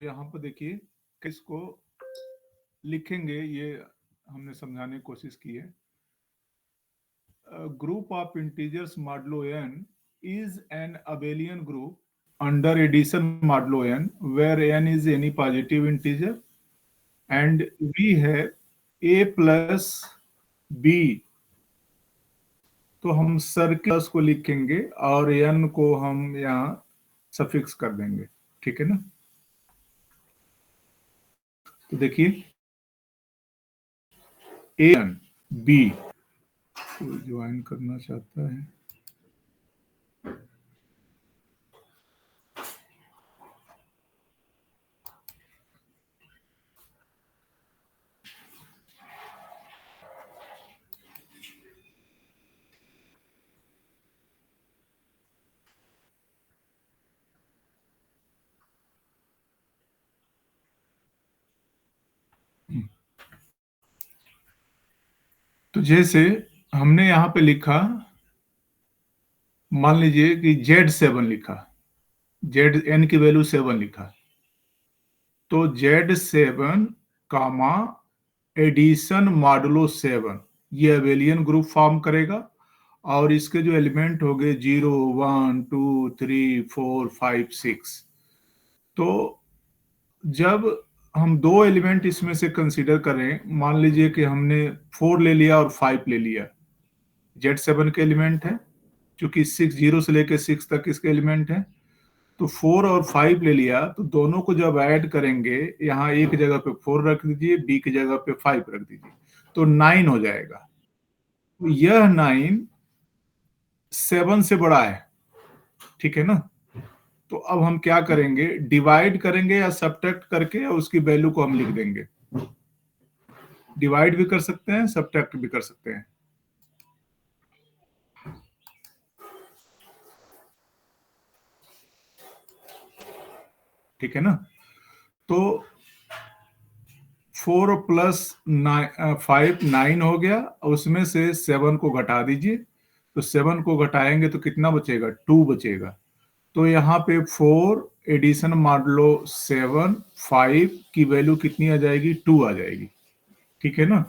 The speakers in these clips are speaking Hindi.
यहाँ पर देखिए किसको लिखेंगे, ये हमने समझाने की कोशिश की है. Group of integers modulo n is an abelian group under addition modulo n where n is any positive integer and we have a plus b. तो हम सर्किल को लिखेंगे और n को हम यहाँ सफिक्स कर देंगे. ठीक है ना. तो देखिए a n b को ज्वाइन करना चाहता है. तो जैसे हमने यहाँ पे लिखा, मान लीजिए कि Z7 लिखा, Zn की वैल्यू 7 लिखा, तो Z7 कामा एडिशन मॉडुलो 7 ये अबेलियन ग्रुप फॉर्म करेगा और इसके जो एलिमेंट हो गए 0 1 2 3 4 5 6. तो जब हम दो एलिमेंट इसमें से कंसीडर करें, मान लीजिए कि हमने 4 ले लिया और 5 ले लिया, Z7 के एलिमेंट है, क्योंकि 6 0 से लेकर 6 तक इसके एलिमेंट है, तो 4 और 5 ले लिया, तो दोनों को जब ऐड करेंगे, यहाँ एक जगह पे 4 रख दीजिए, बी की जगह पे 5 रख दीजिए, तो 9 हो जाएगा. तो यह 9 7 से बड़ा है. ठीक है ना. तो अब हम क्या करेंगे, डिवाइड करेंगे या सब्ट्रैक्ट करके या उसकी वैल्यू को हम लिख देंगे. डिवाइड भी कर सकते हैं, सब्ट्रैक्ट भी कर सकते हैं. ठीक है ना. तो 4 प्लस 5 9 हो गया, उसमें से 7 को घटा दीजिए, तो 7 को घटाएंगे तो कितना बचेगा, 2 बचेगा. तो यहाँ पे 4 एडिशन मॉडुलो 7 5 की वैल्यू कितनी आ जाएगी, 2 आ जाएगी. ठीक है ना.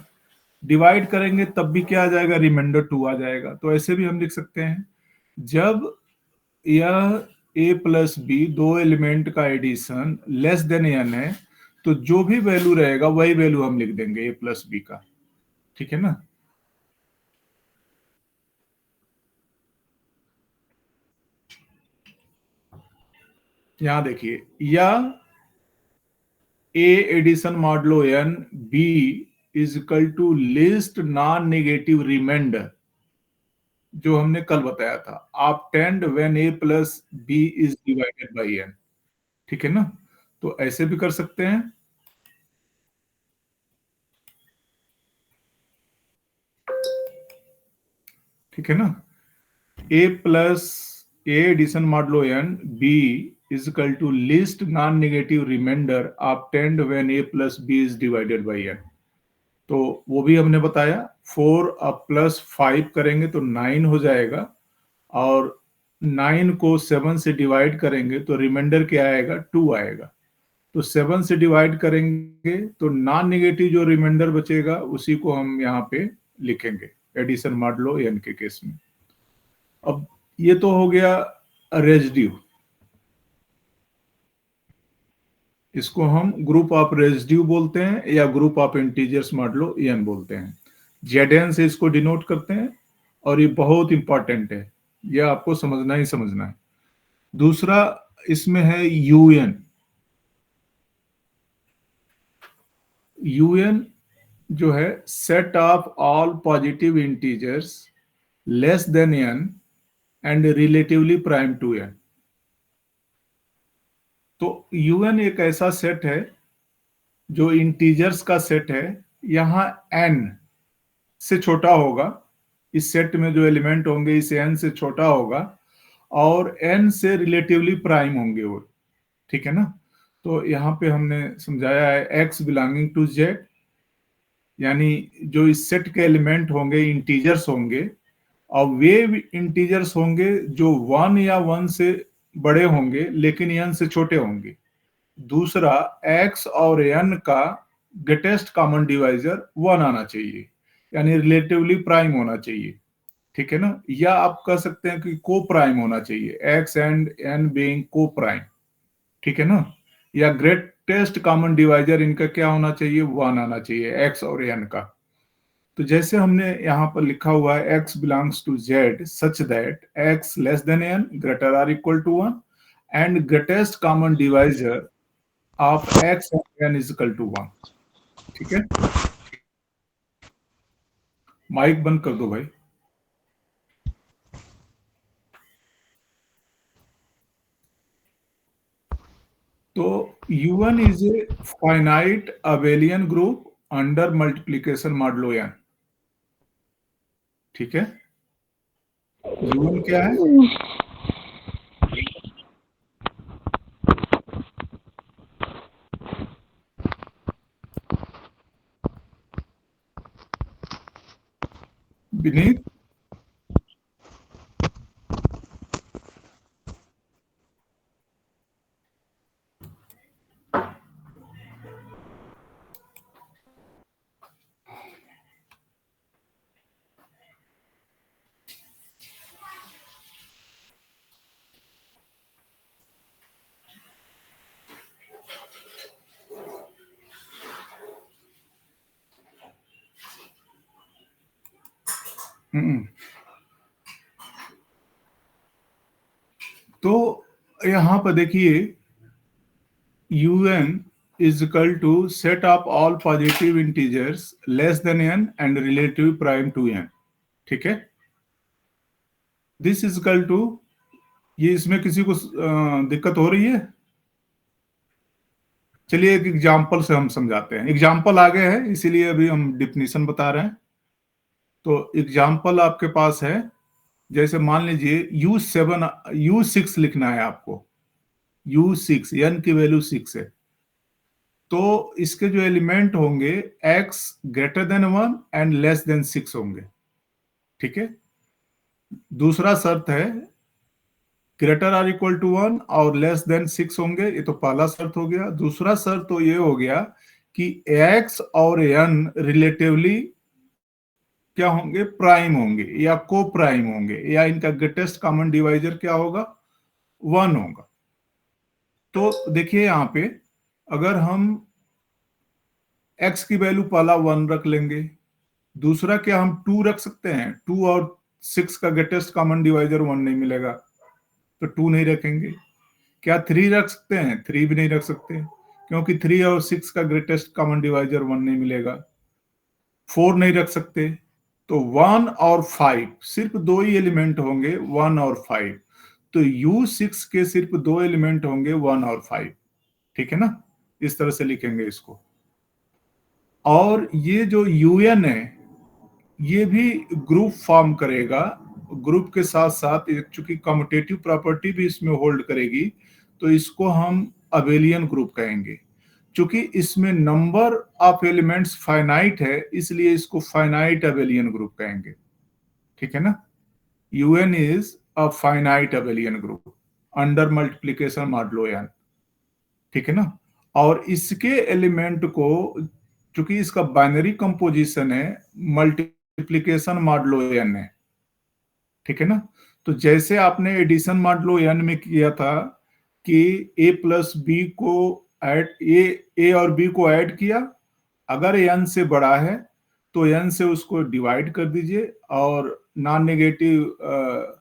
डिवाइड करेंगे तब भी क्या आ जाएगा, रिमाइंडर 2 आ जाएगा. तो ऐसे भी हम लिख सकते हैं, जब यह a प्लस बी दो एलिमेंट का एडिशन लेस देन n है, तो जो भी वैल्यू रहेगा वही वैल्यू हम लिख देंगे a प्लस बी का. ठीक है ना. यहां देखिए, या a addition modulo n b is equal to least non negative remainder, जो हमने कल बताया था, obtained when a plus b is divided by n. ठीक है ना. तो ऐसे भी कर सकते हैं. ठीक है ना. a plus a addition modulo n b is equal to least non negative remainder obtained when a plus b is divided by n. तो वो भी हमने बताया. 4 अब प्लस 5 करेंगे तो 9 हो जाएगा, और 9 को 7 से डिवाइड करेंगे तो रिमाइंडर क्या आएगा, 2 आएगा. तो 7 से डिवाइड करेंगे तो नॉन नेगेटिव जो रिमाइंडर बचेगा उसी को हम यहाँ पे लिखेंगे एडिशन मॉडुलो n के केस में. अब ये तो हो गया रेजिड्यू. इसको हम ग्रुप ऑफ रेजिड्यू बोलते हैं या group of integers modulo n बोलते हैं. Zn से इसको डिनोट करते हैं, और ये बहुत इंपॉर्टेंट है, ये आपको समझना ही समझना है. दूसरा इसमें है un. un जो है set of all positive integers less than n and relatively prime to n. तो un एक ऐसा सेट है जो इंटीजर्स का सेट है. यहां n से छोटा होगा, इस सेट में जो एलिमेंट होंगे इस n से छोटा होगा, और n से रिलेटिवली प्राइम होंगे वो. ठीक है ना. तो यहाँ पे हमने समझाया है x बिलोंगिंग टू z, यानी जो इस सेट के एलिमेंट होंगे इंटीजर्स होंगे, और वे इंटीजर्स होंगे जो 1 या 1 से बड़े होंगे लेकिन n से छोटे होंगे. दूसरा x और n का ग्रेटेस्ट कॉमन डिवाइजर 1 आना चाहिए, यानी रिलेटिवली प्राइम होना चाहिए, ठीक है ना। या आप कह सकते हैं कि को प्राइम होना चाहिए, x एंड n बीइंग को प्राइम, ठीक है ना। या ग्रेटेस्ट कॉमन डिवाइजर इनका क्या होना चाहिए, 1 आना चाहिए x और n का। तो जैसे हमने यहाँ पर लिखा हुआ है x belongs to z such that x less than n greater or equal to 1 and greatest common divisor of x and n is equal to 1, ठीक है। माइक बंद कर दो भाई। तो U1 is a finite abelian group under multiplication modulo n, ठीक है। U1 क्या है, विनीत? तो यहां पर देखिए UN is equal to set of all positive integers less than n and relative prime to n, ठीक है। दिस इज इक्वल टू, ये इसमें किसी को दिक्कत हो रही है? चलिए एक एग्जाम्पल से हम समझाते हैं। एग्जाम्पल आगे है इसीलिए अभी हम डिफिनीशन बता रहे हैं। तो एग्जाम्पल आपके पास है, जैसे मान लीजिए U7 U6 लिखना है आपको, U6 n की वैल्यू 6 है, तो इसके जो एलिमेंट होंगे x greater than 1 and less than 6 होंगे, ठीक है। दूसरा शर्त है ग्रेटर आर इक्वल टू 1 और लेस देन 6 होंगे, ये तो पहला शर्त हो गया। दूसरा शर्त तो ये हो गया कि x और n रिलेटिवली क्या होंगे, प्राइम होंगे या को प्राइम होंगे, या इनका ग्रेटेस्ट कॉमन डिवाइजर क्या होगा, 1 होगा। तो देखिए यहां पे अगर हम x की वैल्यू पहला 1 रख लेंगे, दूसरा क्या हम 2 रख सकते हैं, 2 और 6 का ग्रेटेस्ट कॉमन डिवाइजर 1 नहीं मिलेगा तो 2 नहीं रखेंगे। क्या 3 रख सकते हैं, 3 भी नहीं रख सकते क्योंकि 3 और 6 का ग्रेटेस्ट कॉमन डिवाइजर 1 नहीं मिलेगा। 4 नहीं रख सकते, तो 1 और 5 सिर्फ दो ही एलिमेंट होंगे, 1 और 5। तो U6 के सिर्फ दो एलिमेंट होंगे, 1 और 5, ठीक है ना। इस तरह से लिखेंगे इसको। और ये जो UN है ये भी ग्रुप फॉर्म करेगा, ग्रुप के साथ साथ चूंकि कम्यूटेटिव प्रॉपर्टी भी इसमें होल्ड करेगी, तो इसको हम अबेलियन ग्रुप कहेंगे। चूंकि इसमें नंबर ऑफ एलिमेंट्स फाइनाइट है इसलिए इसको फाइनाइट अबेलियन ग्रुप कहेंगे, ठीक है ना। UN is a finite abelian group under multiplication modulo n, ठीक है ना। और इसके एलिमेंट को, चूंकि इसका बाइनरी कंपोजिशन है, मल्टीप्लिकेशन मॉडुलो n है, ठीक है ना। तो जैसे आपने एडिशन मॉडुलो n में किया था कि a प्लस बी को ऐड, ए और बी को ऐड किया, अगर n से बड़ा है तो n से उसको डिवाइड कर दीजिए और नॉन नेगेटिव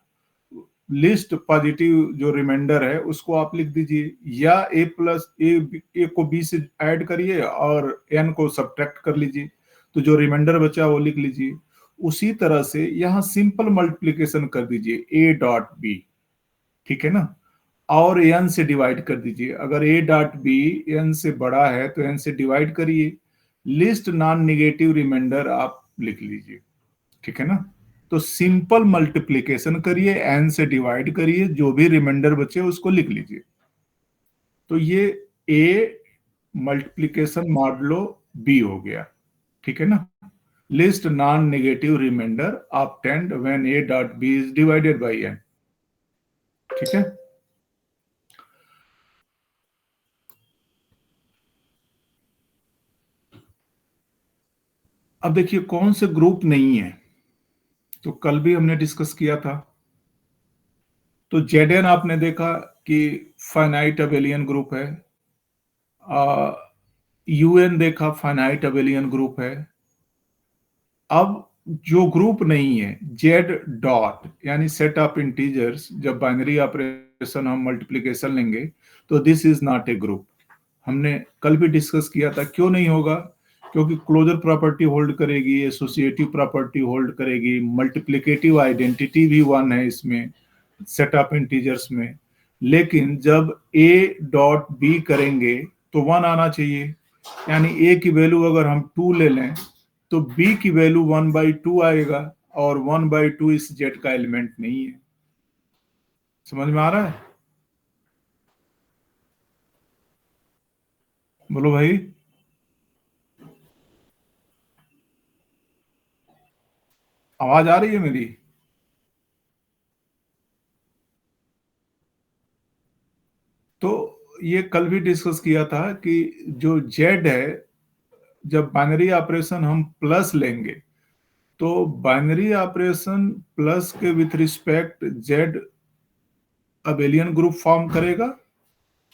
लिस्ट पॉजिटिव जो रिमाइंडर है उसको आप लिख दीजिए, या a प्लस ए को b से ऐड करिए और n को सब्ट्रैक्ट कर लीजिए, तो जो रिमाइंडर बचा वो लिख लीजिए। उसी तरह से यहाँ सिंपल मल्टीप्लिकेशन कर दीजिए a डॉट बी, ठीक है ना, और n से डिवाइड कर दीजिए। अगर a डॉट बी n से बड़ा है तो n से डिवाइड करिए, लिस्ट नॉन निगेटिव रिमाइंडर आप लिख लीजिए, ठीक है ना। तो सिंपल मल्टीप्लिकेशन करिए, n से डिवाइड करिए, जो भी रिमाइंडर बचे उसको लिख लीजिए। तो ये a मल्टीप्लिकेशन मॉडुलो b हो गया, ठीक है ना। Least non negative remainder obtained when a dot b is divided by n, ठीक है। अब देखिए कौन से ग्रुप नहीं है, तो कल भी हमने डिस्कस किया था। तो Zn आपने देखा कि फाइनाइट अबेलियन ग्रुप है। UN देखा फाइनाइट अबेलियन ग्रुप है। अब जो ग्रुप नहीं है जेड डॉट, यानी सेट ऑफ इंटीजर्स, जब बाइनरी ऑपरेशन हम मल्टीप्लिकेशन लेंगे तो this is not a group. हमने कल भी डिस्कस किया था, क्यों नहीं होगा? क्योंकि क्लोजर प्रॉपर्टी होल्ड करेगी, एसोसिएटिव प्रॉपर्टी होल्ड करेगी, मल्टीप्लिकेटिव आइडेंटिटी भी वन है इसमें सेट ऑफ इंटीजर्स में। लेकिन जब ए डॉट बी करेंगे तो वन आना चाहिए, यानी ए की वैल्यू अगर हम 2 ले लें तो बी की वैल्यू 1/2 आएगा, और 1/2 इस जेड का एलिमेंट नहीं है। समझ में आ रहा है? बोलो भाई। आवाज आ रही है मेरी? तो ये कल भी डिस्कस किया था कि जो जेड है, जब बाइनरी ऑपरेशन हम प्लस लेंगे तो बाइनरी ऑपरेशन प्लस के with respect Z abelian group form करेगा,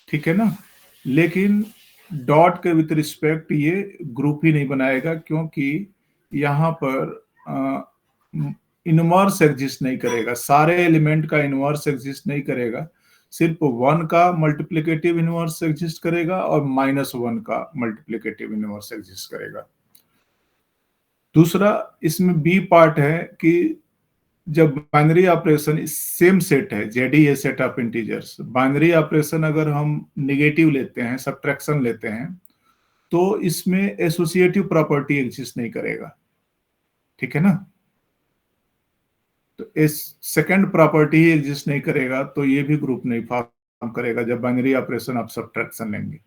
ठीक है ना? लेकिन डॉट के विथ रिस्पेक्ट ये ग्रुप ही नहीं बनाएगा, क्योंकि यहाँ पर इनवर्स एग्जिस्ट नहीं करेगा, सारे एलिमेंट का इनवर्स एग्जिस्ट नहीं करेगा, सिर्फ वन का मल्टीप्लिकेटिव इनवर्स एग्जिस्ट करेगा और -1 का मल्टीप्लिकेटिव इनवर्स एग्जिस्ट करेगा। दूसरा इसमें बी पार्ट है कि जब बाइनरी ऑपरेशन सेम सेट है, जेड ही है set of integers, binary operation अगर हम निगेटिव लेते हैं, सब्ट्रैक्शन लेते हैं, तो इसमें एसोसिएटिव प्रॉपर्टी एग्जिस्ट नहीं करेगा, ठीक है ना? तो इस सेकंड प्रॉपर्टी ही एग्जिस्ट नहीं करेगा, तो ये भी ग्रुप नहीं फॉर्म करेगा जब बाइनरी ऑपरेशन आप सब्ट्रैक्शन लेंगे।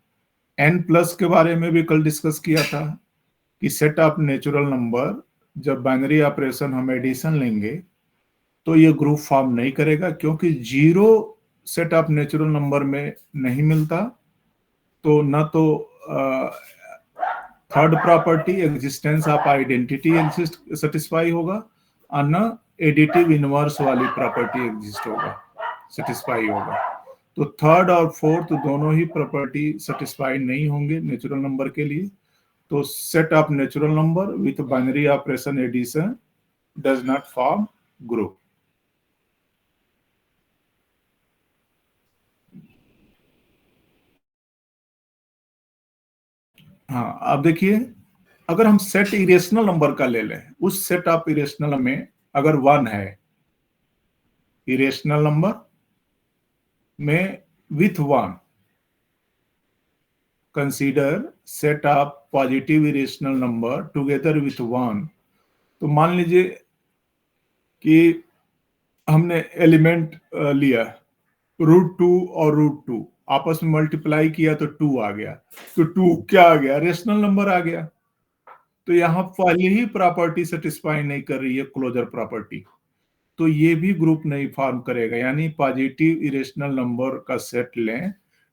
एन प्लस के बारे में भी कल डिस्कस किया था कि सेट ऑफ नेचुरल नंबर, जब बाइनरी ऑपरेशन हम एडिशन लेंगे तो ये ग्रुप फॉर्म नहीं करेगा, क्योंकि zero set of natural number में नहीं मिलता। तो न तो third property existence of identity exist satisfy होगा, और न एडिटिव इनवर्स वाली प्रॉपर्टी एग्जिस्ट होगा, सेटिस्फाई होगा। तो थर्ड और फोर्थ दोनों ही प्रॉपर्टी सेटिस्फाइड नहीं होंगे नेचुरल नंबर के लिए। तो set of natural number with binary operation addition does not form group. हाँ, अब देखिए, अगर हम सेट इरेशनल नंबर का ले लें, उस सेट ऑफ इरेशनल में अगर वन है, इरेशनल नंबर में with one, consider set of positive irrational number together with one. तो मान लीजिए कि हमने एलिमेंट लिया √2 और √2, आपस में मल्टीप्लाई किया तो 2 आ गया। तो 2 क्या आ गया? रेशनल नंबर आ गया। तो यहां पहले ही प्रॉपर्टी सेटिस्फाई नहीं कर रही है, क्लोजर प्रॉपर्टी, तो ये भी ग्रुप नहीं फॉर्म करेगा। यानी पॉजिटिव इरेशनल नंबर का सेट लें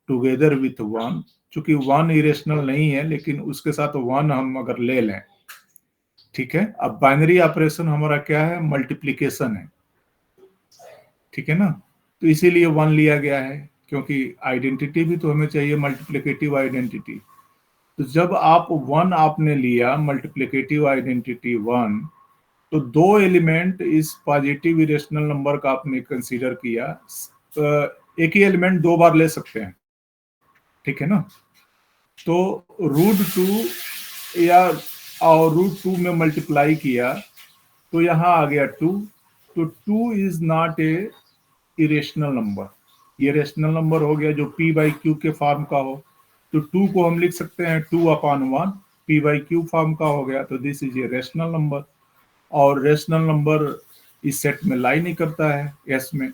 टुगेदर विथ वन, चूंकि वन इरेशनल नहीं है लेकिन उसके साथ वन हम अगर ले लें, ठीक है? अब बाइनरी ऑपरेशन हमारा क्या है? मल्टीप्लीकेशन है, ठीक है ना? तो इसीलिए वन लिया गया है, क्योंकि आइडेंटिटी भी तो हमें चाहिए, मल्टीप्लिकेटिव आइडेंटिटी। तो जब आप वन आपने लिया, मल्टीप्लिकेटिव आइडेंटिटी वन, तो दो एलिमेंट इस पॉजिटिव इरेशनल नंबर का आपने कंसीडर किया। एक ही एलिमेंट दो बार ले सकते हैं, ठीक है ना? तो √2 या और √2 में मल्टीप्लाई किया तो यहां आ गया 2। तो 2 is not a irrational number, ये रेशनल नंबर हो गया जो p/q के फॉर्म का हो। तो 2 को हम लिख सकते हैं 2/1, p/q फॉर्म का हो गया, तो this is a rational number. और रेशनल नंबर इस सेट में लाई नहीं करता है एस में।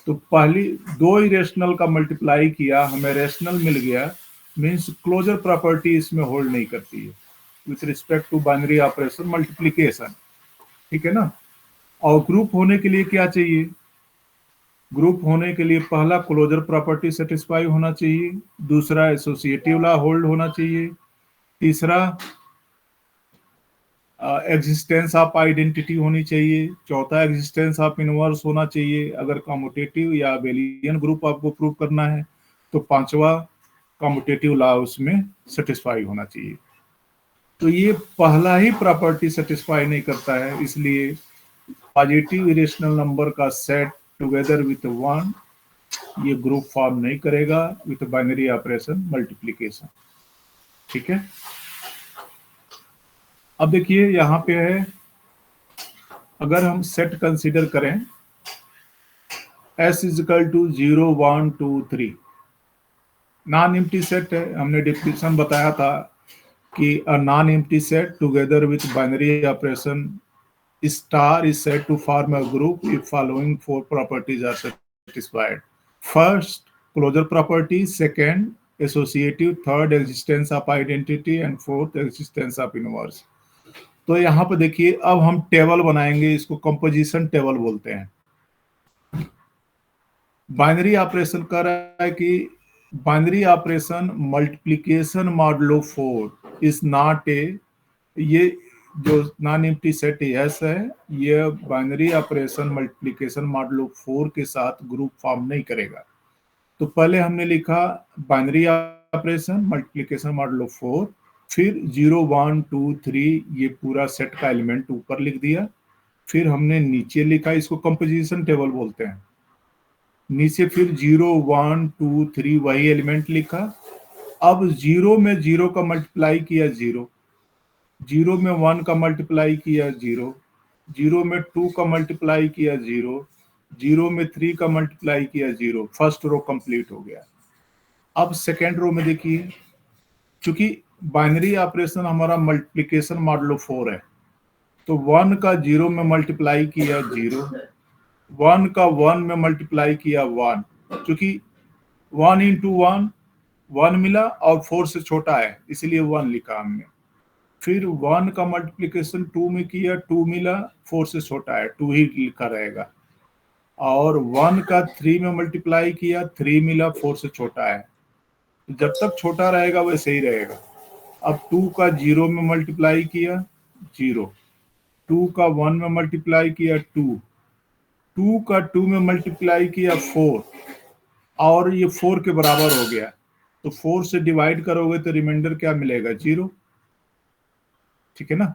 तो पहली दो इरेशनल का मल्टीप्लाई किया, हमें रेशनल मिल गया, मींस क्लोजर प्रॉपर्टी इसमें होल्ड नहीं करती है with respect to binary operation multiplication, ठीक है ना? और ग्रुप होने के लिए क्या चाहिए? ग्रुप होने के लिए पहला क्लोजर प्रॉपर्टी सेटिस्फाई होना चाहिए, दूसरा एसोसिएटिव लॉ होल्ड होना चाहिए, तीसरा एग्जिस्टेंस ऑफ आइडेंटिटी होनी चाहिए, चौथा एग्जिस्टेंस ऑफ इनवर्स होना चाहिए अगर कम्यूटेटिव या अबेलियन ग्रुप आपको प्रूव करना है, तो पांचवा कम्यूटेटिव लॉ उसमें सेटिस्फाई होना चाहिए। तो ये पहला ही प्रॉपर्टी सेटिस्फाई नहीं करता है, इसलिए पॉजिटिव इरेशनल नंबर का सेट टुगेदर विथ वन ये ग्रुप फॉर्म नहीं करेगा विथ बाइनरी ऑपरेशन मल्टीप्लिकेशन। ठीक है, अब देखिए यहां पे है, अगर हम सेट कंसीडर करें S is equal to 0 1 2 3, non empty set है। हमने डिफिनेशन बताया था कि a non-empty set together with binary operation star is said to form a group if following four properties are satisfied. First, closure property. Second, associative. Third, existence of identity. And fourth, existence of inverse. तो यहाँ पे देखिए, अब हम टेबल बनाएंगे, इसको कंपोजिशन टेबल बोलते हैं। बाइनरी ऑपरेशन कर रहा है कि binary operation multiplication modulo 4 is not a, ये जो नॉन एम्प्टी सेट एस है, ये बाइनरी ऑपरेशन मल्टीप्लिकेशन मॉडुलो 4 के साथ ग्रुप फॉर्म नहीं करेगा। तो पहले हमने लिखा बाइनरी ऑपरेशन मल्टीप्लिकेशन मॉडुलो 4, फिर 0 1 2 3 ये पूरा सेट का एलिमेंट ऊपर लिख दिया, फिर हमने नीचे लिखा, इसको कंपोजिशन टेबल बोलते हैं। नीचे फिर 0 1 2 3 वही एलिमेंट लिखा। अब 0 में 0 का मल्टीप्लाई किया 0, 0 में 1 का मल्टीप्लाई किया 0, 0 में 2 का मल्टीप्लाई किया 0, 0 में 3 का मल्टीप्लाई किया 0। फर्स्ट रो कंप्लीट हो गया। अब सेकेंड रो में देखिए, चूंकि बाइनरी ऑपरेशन हमारा मल्टीप्लिकेशन मॉडुलो 4 है, तो 1 का 0 में मल्टीप्लाई किया 0, 1 का 1 में मल्टीप्लाई किया 1, क्योंकि 1 इंटू 1 1 मिला और 4 से छोटा है इसलिए 1 लिखा हमने। फिर 1 का मल्टीप्लिकेशन 2 में किया, 2 मिला, 4 से छोटा है, 2 ही लिखा रहेगा। और 1 का 3 में मल्टीप्लाई किया, 3 मिला, 4 से छोटा है, तो जब तक छोटा रहेगा वैसे ही रहेगा। अब 2 का 0 में मल्टीप्लाई किया 0, 2 का 1 में मल्टीप्लाई किया 2, 2 का 2 में मल्टीप्लाई किया 4, और ये 4 के बराबर हो गया, तो 4 से डिवाइड करोगे तो रिमाइंडर क्या मिलेगा? 0। ठीक है ना,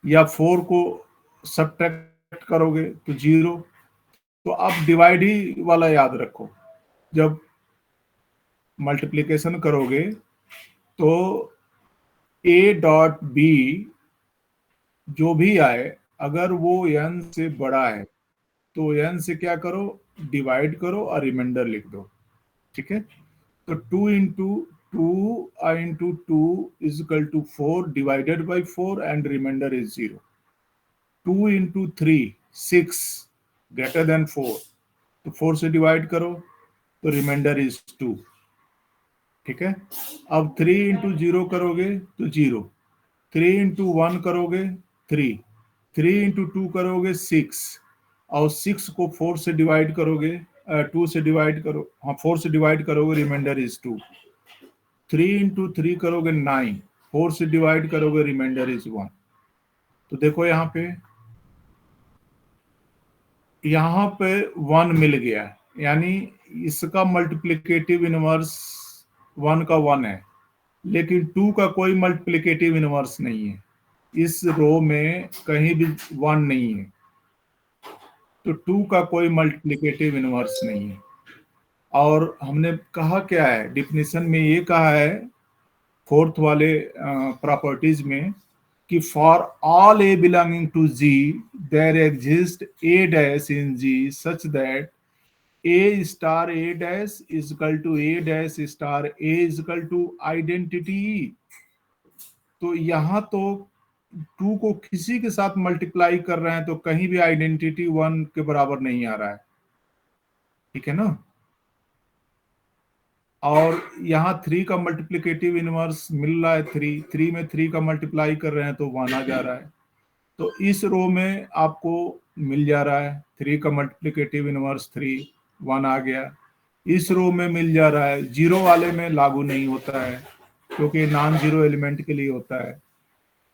या 4 को सब्ट्रैक्ट करोगे तो 0। तो आप डिवाइड ही वाला याद रखो, जब मल्टीप्लिकेशन करोगे तो a डॉट बी जो भी आए, अगर वो n से बड़ा है तो n से क्या करो, डिवाइड करो और रिमाइंडर लिख दो। ठीक है, तो 2 into 2 into 2 is equal to 4 divided by 4 and remainder is 0। 2 into 3 6 greater than 4, तो 4 से डिवाइड करो तो रिमाइंडर इज 2। ठीक है, अब 3 इंटू 0 करोगे तो 0, 3 इंटू 1 करोगे 3, 3 इंटू 2 करोगे 6, और 6 को 4 से डिवाइड करोगे, 2 से डिवाइड करो, हाँ 4 से डिवाइड करोगे, रिमाइंडर इज 2। 3 इंटू 3 करोगे 9, 4 से डिवाइड करोगे, रिमाइंडर इज 1। तो देखो यहाँ पे 1 मिल गया, यानी इसका मल्टीप्लिकेटिव इनवर्स 1 का 1 है, लेकिन 2 का कोई मल्टीप्लिकेटिव इनवर्स नहीं है। इस रो में कहीं भी 1 नहीं है, तो 2 का कोई मल्टीप्लिकेटिव इनवर्स नहीं है। और हमने कहा क्या है, डिफिनेशन में ये कहा है फोर्थ वाले प्रॉपर्टीज में कि for all A belonging to G there exist a dash in G such that A star a dash is equal to a dash star A is equal to identity. तो यहाँ तो 2 को किसी के साथ मल्टीप्लाई कर रहे हैं तो कहीं भी आइडेंटिटी 1 के बराबर नहीं आ रहा है। ठीक है ना, और यहाँ 3 का मल्टीप्लिकेटिव इनवर्स मिल रहा है, 3 में 3 का मल्टीप्लाई कर रहे हैं तो 1 आ जा रहा है। तो इस रो में आपको मिल जा रहा है 3 का मल्टीप्लिकेटिव इनवर्स 3, 1 आ गया। इस रो में मिल जा रहा है, जीरो वाले में लागू नहीं होता है क्योंकि नॉन जीरो एलिमेंट के लिए होता है।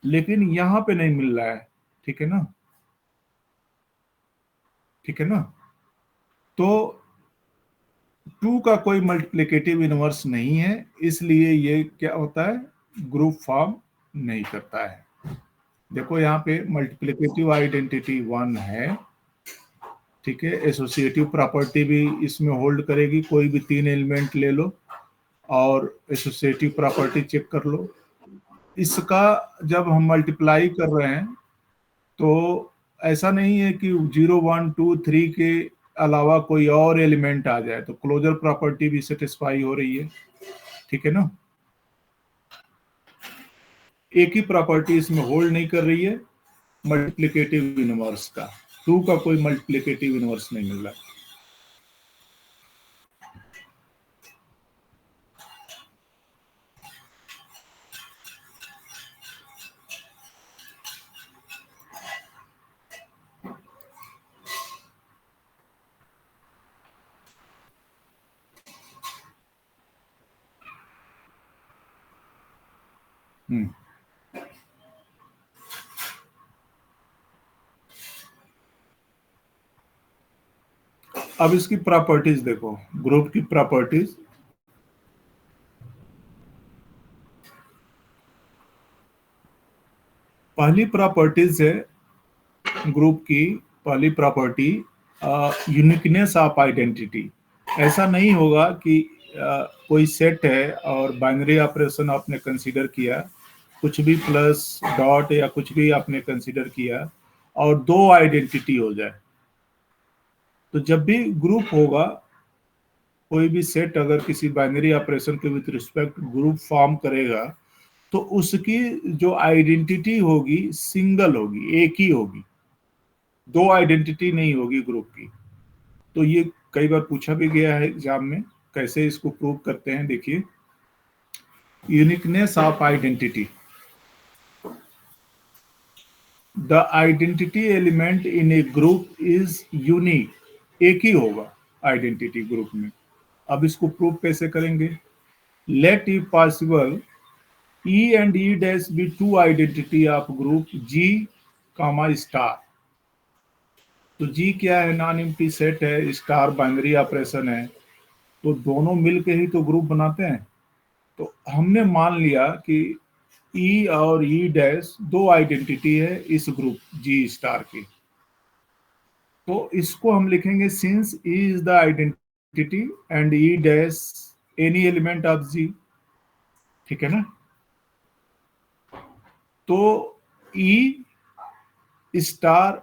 लेकिन यहां पे नहीं मिल रहा है। ठीक है ना, ठीक है ना। तो टू का कोई मल्टीप्लिकेटिव इनवर्स नहीं है, इसलिए ये क्या होता है, ग्रुप फॉर्म नहीं करता है। देखो यहाँ पे मल्टीप्लिकेटिव आइडेंटिटी वन है, ठीक है। एसोसिएटिव प्रॉपर्टी भी इसमें होल्ड करेगी, कोई भी तीन एलिमेंट ले लो और एसोसिएटिव प्रॉपर्टी चेक कर लो। इसका जब हम मल्टीप्लाई कर रहे हैं तो ऐसा नहीं है कि 0 1 2 3 के अलावा कोई और एलिमेंट आ जाए, तो क्लोजर प्रॉपर्टी भी सेटिस्फाई हो रही है। ठीक है ना, एक ही प्रॉपर्टी इसमें होल्ड नहीं कर रही है, मल्टीप्लिकेटिव इनवर्स का। टू का कोई मल्टीप्लिकेटिव इनवर्स नहीं मिल रहा। हम्म। अब इसकी प्रॉपर्टीज देखो, ग्रुप की प्रॉपर्टीज। पहली प्रॉपर्टीज है ग्रुप की, पहली प्रॉपर्टी यूनिकनेस ऑफ आइडेंटिटी। ऐसा नहीं होगा कि कोई सेट है और बाइनरी ऑपरेशन आपने कंसीडर किया, कुछ भी प्लस डॉट या कुछ भी आपने कंसीडर किया और दो आइडेंटिटी हो जाए। तो जब भी ग्रुप होगा, कोई भी सेट अगर किसी बाइनरी ऑपरेशन के विथ रिस्पेक्ट ग्रुप फॉर्म करेगा, तो उसकी जो आइडेंटिटी होगी सिंगल होगी, एक ही होगी, दो आइडेंटिटी नहीं होगी ग्रुप की। तो ये कई बार पूछा भी गया है एग्जाम में, कैसे इसको प्रूव करते हैं, देखिए। Uniqueness of identity, the identity element in A group is unique, एक ही होगा आइडेंटिटी ग्रुप में। अब इसको प्रूव कैसे करेंगे, let if possible E and E dash be two identity of group G, star. तो G क्या है, नॉन एम्प्टी सेट है, स्टार बाइनरी ऑपरेशन है, तो दोनों मिलके ही तो ग्रुप बनाते हैं। तो हमने मान लिया कि E और E डैश दो आइडेंटिटी है इस ग्रुप G स्टार की। तो इसको हम लिखेंगे since E is the identity and E dash any element of G। ठीक है ना, तो E star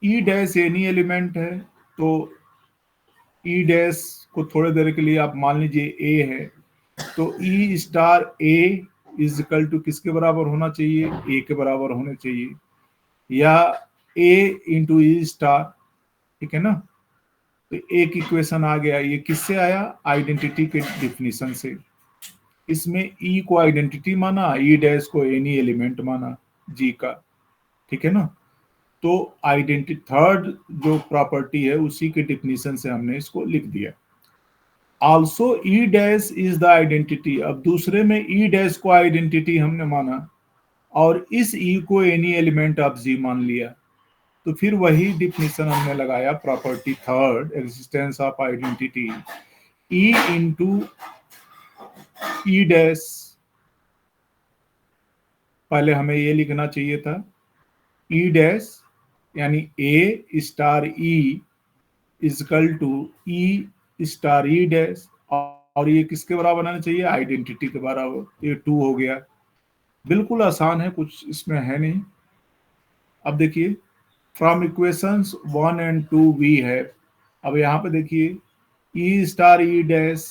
E dash any element है, तो ई डैश को थोड़े देर के लिए आप मान लीजिए ए है, तो E star A is equal to किसके बराबर होना चाहिए, ए के बराबर होने चाहिए, या ए इंटू ई स्टार। ठीक है ना, तो एक इक्वेशन आ गया। ये किससे आया, आइडेंटिटी के डिफिनीशन से। इसमें ई को आइडेंटिटी माना, ई डैश को एनी एलिमेंट माना जी का। ठीक है ना, तो आइडेंटिटी थर्ड जो प्रॉपर्टी है उसी के डिफिनीशन से हमने इसको लिख दिया। Also E dash is the identity, अब दूसरे में ई डैश को आइडेंटिटी हमने माना और इस ई को एनी एलिमेंट ऑफ जी मान लिया, तो फिर वही डिफिनीशन हमने लगाया property third, existence of identity E into E dash. पहले हमें ये लिखना चाहिए था ई डैश यानी A star E is equal to E star E dash, और ये किसके बराबर आना चाहिए, आइडेंटिटी के बराबर। ये टू हो गया, बिल्कुल आसान है, कुछ इसमें है नहीं। अब देखिए फ्रॉम इक्वेशंस 1 and 2 वी है। अब यहाँ पे देखिए ई स्टार ई डैश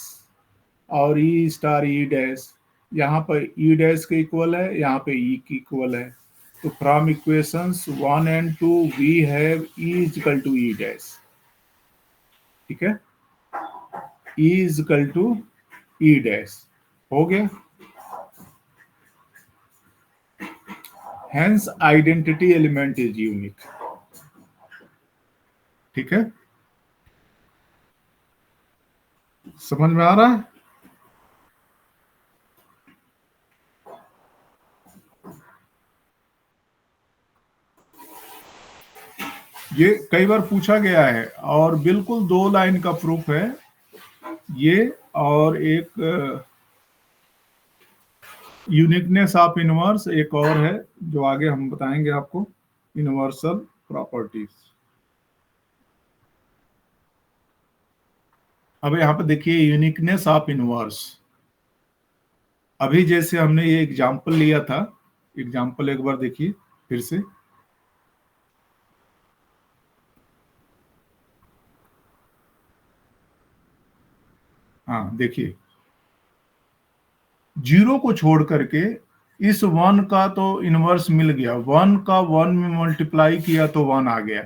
और ई स्टार ई डैश, यहाँ पर ई डैश के इक्वल है, यहाँ पे ई की इक्वल है। तो from equations 1 and 2 we have E is equal to E dash. ठीक है, E is equal to E dash हो गया। Hence identity element is unique। ठीक है, समझ में आ रहा है। ये कई बार पूछा गया है और बिल्कुल 2 लाइन का प्रूफ है ये। और एक यूनिकनेस ऑफ इनवर्स एक और है जो आगे हम बताएंगे आपको, यूनिवर्सल प्रॉपर्टीज। अब यहाँ पे देखिए यूनिकनेस ऑफ इनवर्स। अभी जैसे हमने ये एग्जांपल लिया था, एग्जांपल एक बार देखिए फिर से। हाँ देखिए, जीरो को छोड़ करके इस वन का तो इनवर्स मिल गया, वन का वन में मल्टीप्लाई किया तो वन आ गया,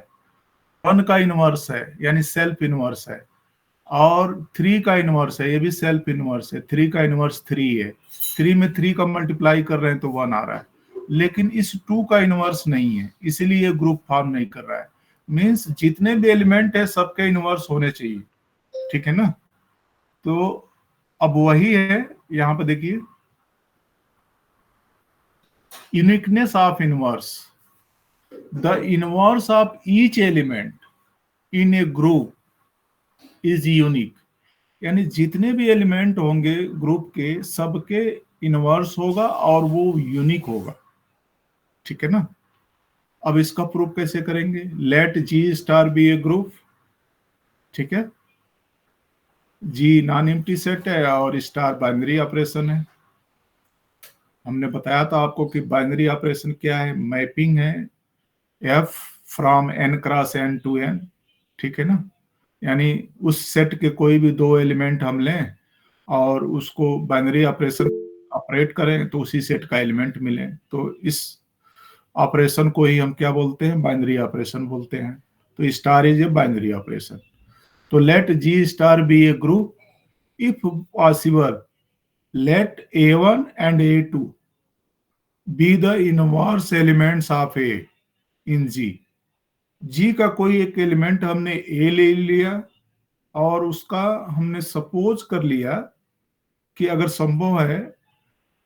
वन का इनवर्स है यानी सेल्फ इनवर्स है। और थ्री का इनवर्स है, ये भी सेल्फ इनवर्स है, थ्री का इनवर्स थ्री है, थ्री में थ्री का मल्टीप्लाई कर रहे हैं तो वन आ रहा है। लेकिन इस टू का इनवर्स नहीं है, इसलिए ये ग्रुप फॉर्म नहीं कर रहा है। मीन्स जितने भी एलिमेंट है सबके इनवर्स होने चाहिए, ठीक है ना। तो अब वही है, यहाँ पे देखिए uniqueness of inverse, the inverse of each element in A group is unique. यानी जितने भी एलिमेंट होंगे ग्रुप के सबके इनवर्स होगा और वो यूनिक होगा, ठीक है ना। अब इसका प्रूफ कैसे करेंगे, late G star be a group, ठीक है। जी नॉन एम्प्टी सेट है और स्टार बाइनरी ऑपरेशन है। हमने बताया था आपको कि बाइनरी ऑपरेशन क्या है, मैपिंग है f from N cross N to N, ठीक है ना। यानी उस सेट के कोई भी दो एलिमेंट हम लें और उसको बाइनरी ऑपरेशन ऑपरेट करें तो उसी सेट का एलिमेंट मिले, तो इस ऑपरेशन को ही हम क्या बोलते हैं, बाइनरी ऑपरेशन बोलते हैं। तो star is a binary operation. तो let G star be a group if possible let A one and A two be the inverse elements of A in G. G का कोई एक एलिमेंट हमने ए ले लिया और उसका हमने सपोज कर लिया कि अगर संभव है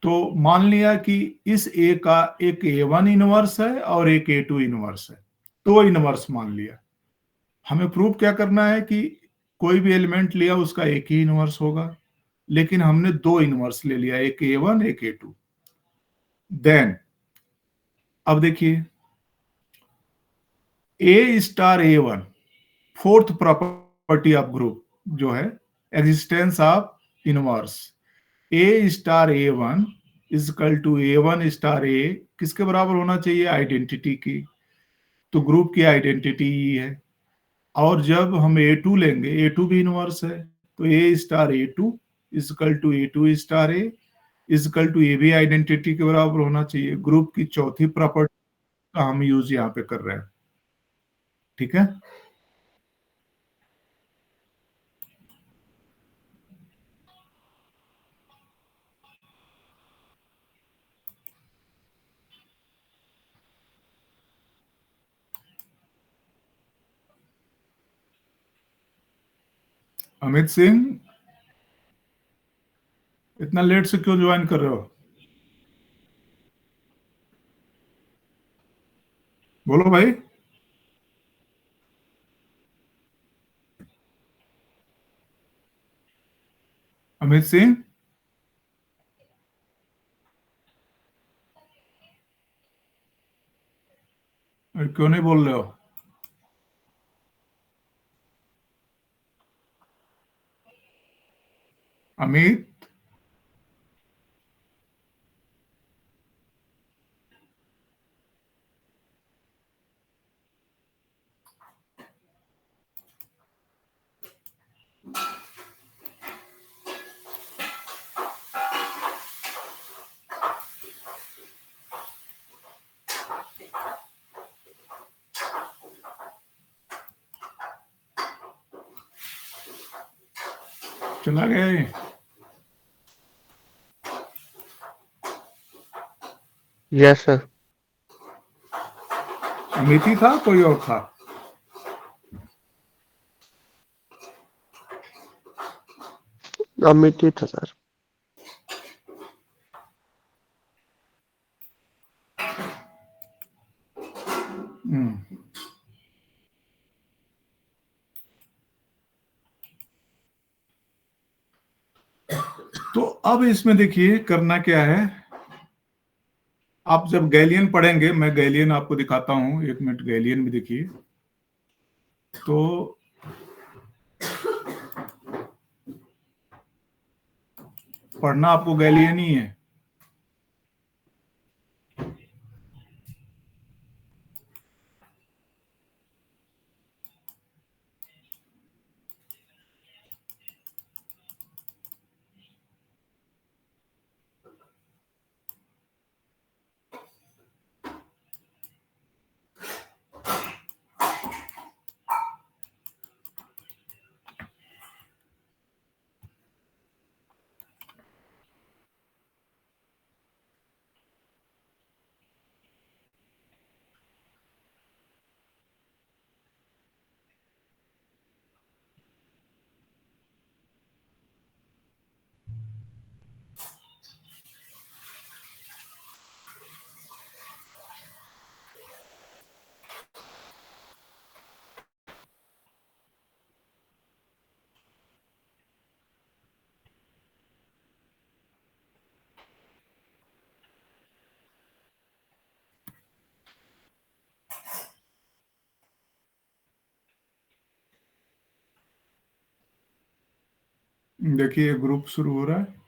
तो मान लिया कि इस ए का एक ए वन इनवर्स है और एक ए टू इनवर्स है, तो इनवर्स मान लिया। हमें प्रूव क्या करना है कि कोई भी एलिमेंट लिया उसका एक ही इनवर्स होगा, लेकिन हमने दो इनवर्स ले लिया, एक ए वन एक ए टू। देन अब देखिए A star A one, fourth property of group जो है existence of inverse. A star A one is equal to A one star A किसके बराबर होना चाहिए, आइडेंटिटी की। तो ग्रुप की आइडेंटिटी ही है। और जब हम ए टू लेंगे, ए टू भी इनवर्स है, तो A star A two is equal to A two star A is equal to A भी आइडेंटिटी के बराबर होना चाहिए। ग्रुप की चौथी प्रॉपर्टी का हम यूज यहाँ पे कर रहे हैं, ठीक है। अमित सिंह, इतना लेट से क्यों ज्वाइन कर रहे हो? बोलो भाई। अमित सिंह, क्यों नहीं बोल रहे हो? अमित, चला गया ये? Yes sir. अमित ही था कोई और था? अमित ही था सर। हम्म। अब इसमें देखिए करना क्या है, आप जब गैलियन पढ़ेंगे, मैं गैलियन आपको दिखाता हूं, 1 मिनट, गैलियन भी देखिए। तो पढ़ना आपको गैलियन ही है। देखिए ग्रुप शुरू हो रहा है।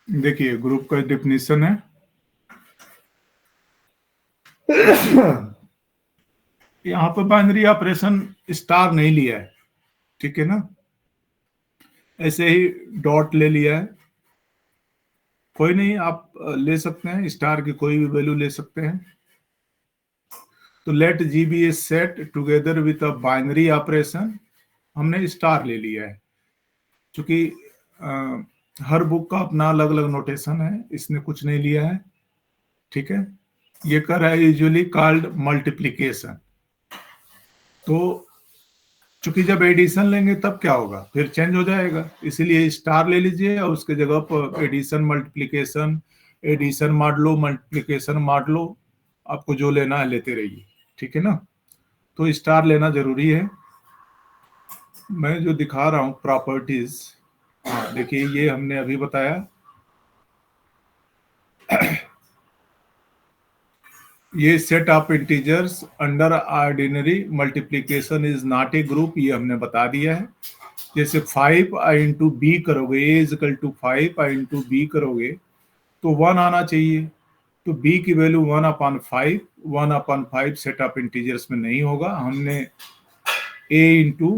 देखिए ग्रुप का डिफिनीशन है, यहाँ पर बाइनरी ऑपरेशन स्टार नहीं लिया है, ठीक है ना, ऐसे ही डॉट ले लिया है। कोई नहीं, आप ले सकते हैं, स्टार की कोई भी वैल्यू ले सकते हैं। तो let G be a set together with a binary operation, हमने स्टार ले लिया है, क्योंकि हर बुक का अपना अलग अलग नोटेशन है, इसने कुछ नहीं लिया है, ठीक है। ये कर रहा है यूजुअली कॉल्ड मल्टीप्लीकेशन। तो चूंकि जब एडिशन लेंगे तब क्या होगा, फिर चेंज हो जाएगा, इसीलिए स्टार ले लीजिए और उसके जगह पर addition multiplication, addition modulo, multiplication modulo, आपको जो लेना है लेते रहिए, ठीक है ना। तो स्टार लेना जरूरी है। मैं जो दिखा रहा हूं प्रॉपर्टीज, हाँ देखिए ये हमने अभी बताया, ये set of integers under ordinary multiplication is not a group, ये हमने बता दिया है। जैसे 5 इंटू बी करोगे, A is equal to 5 into B करोगे तो 1 आना चाहिए। तो बी की वैल्यू 1/5, 1/5 सेट ऑफ इंटीजर्स में नहीं होगा। हमने ए इंटू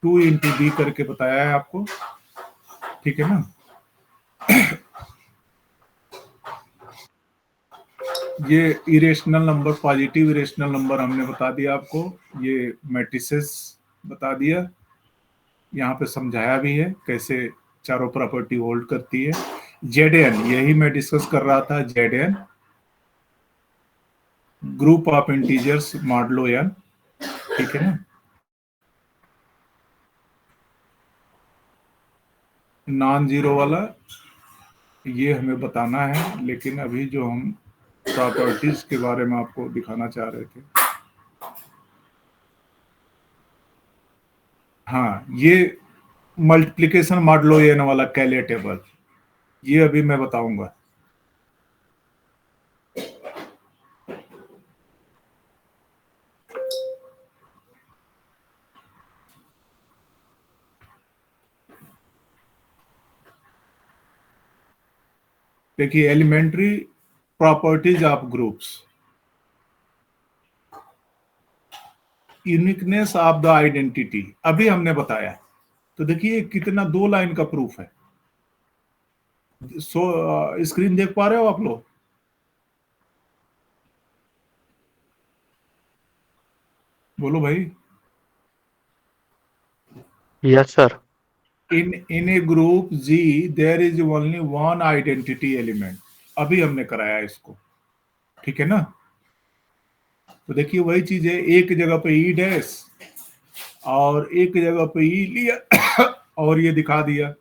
2 इंटू बी करके बताया है आपको, ठीक है ना। ये irrational number, positive irrational number हमने बता दिया आपको, ये मैट्रिसेस बता दिया, यहाँ पे समझाया भी है कैसे चारों प्रॉपर्टी होल्ड करती है। जेडएन, यही मैं डिस्कस कर रहा था, Z N group of integers modulo N, ठीक है ना। नॉन जीरो वाला ये हमें बताना है, लेकिन अभी जो हम प्रॉपर्टीज के बारे में आपको दिखाना चाह रहे थे, हाँ ये मल्टीप्लिकेशन मॉडलो एन वाला कैले टेबल, ये अभी मैं बताऊंगा। देखिए elementary properties of groups, uniqueness of the identity अभी हमने बताया। तो देखिए कितना 2 लाइन का प्रूफ है। स्क्रीन देख पा रहे हो आप लोग? बोलो भाई। Yes, sir. In a group G there is only one identity element, अभी हमने कराया इसको, ठीक है ना। तो देखिए वही चीज है, एक जगह पे ई डैश और एक जगह पे ई लिया और ये दिखा दिया,